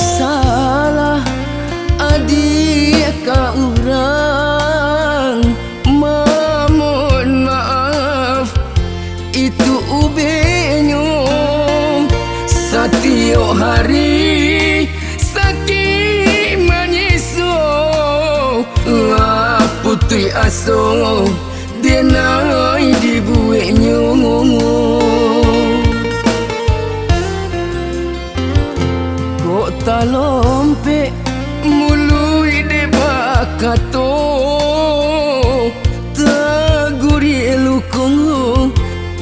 salah adik ka urang, mohon maaf itu ubenyo. Setiap hari sakit menyiso, putih aso dia naik di bueknya. Kok tak lompe mului de bakato, taguri lukong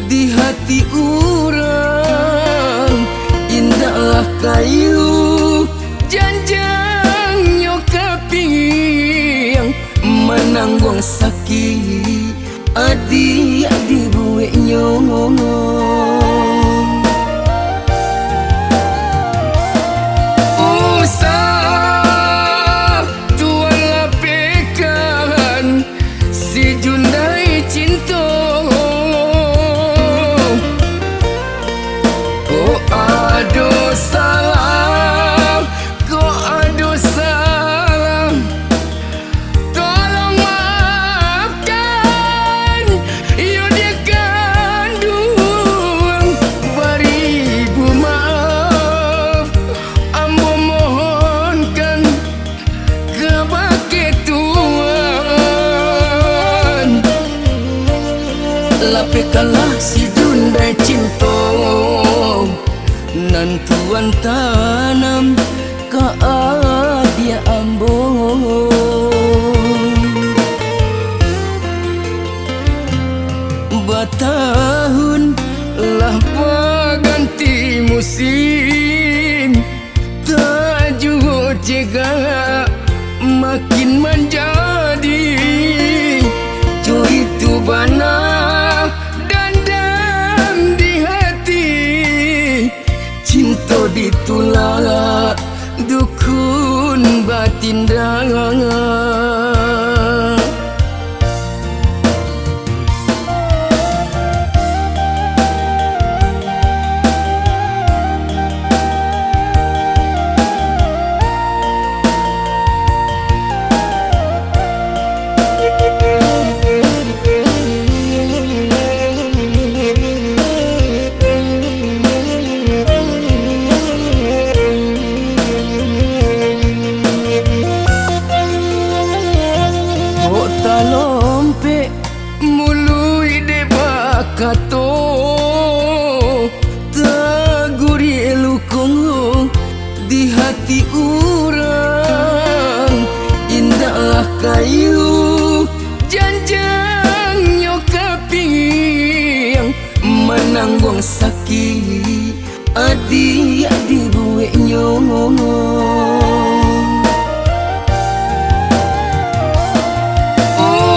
di hati orang. Indahlah kayu janjang nyokaping menanggung sakit adik-adik bueknya. Usah tuan lapekan si Jundai cinta. Kau ada salah, kau ada salah, tolong maafkan. You dia kandung beribu maaf, ambo mohonkan kepada Tuhan. Lapekanlah si Jundai cinta, nan Tuan tanam ke dia ambo. Batahun lah berganti musim, tak juga cegah makin menjadi. Cuy itu bana dandam di hati, cinta ditolak dukun batin dangan. Lompe mului de bakato, taguri lukong di hati orang. Indahlah kayu janjang nyokaping menanggung sakit adik-adik bueknya.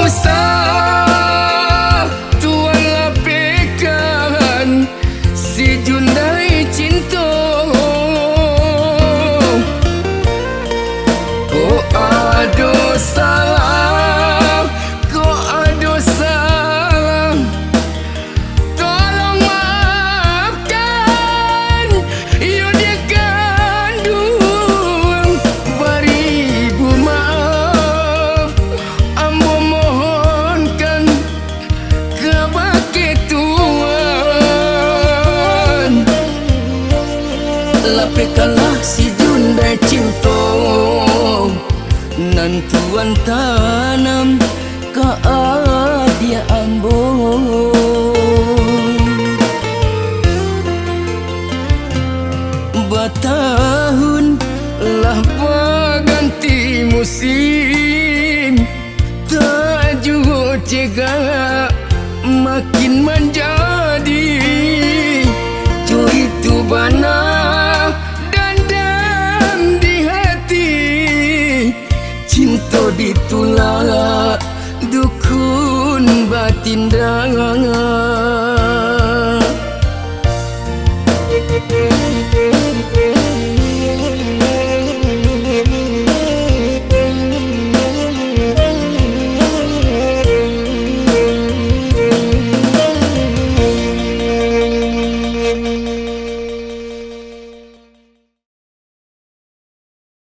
Usah tuan lapekan si Jundai cinta. Kau ada salah, kau ada salah, tolong maafkan. You dia kandung beribu maaf, ambo mohonkan kepada Tuhan. Lapekanlah si Jundai cinta, nan Tuan tanam ke dia ambo. Batahun lah berganti musim, tak juga cegah makin menjadi. Cuy itu bana dandam di hati, cinta ditolak dukun batin dangan.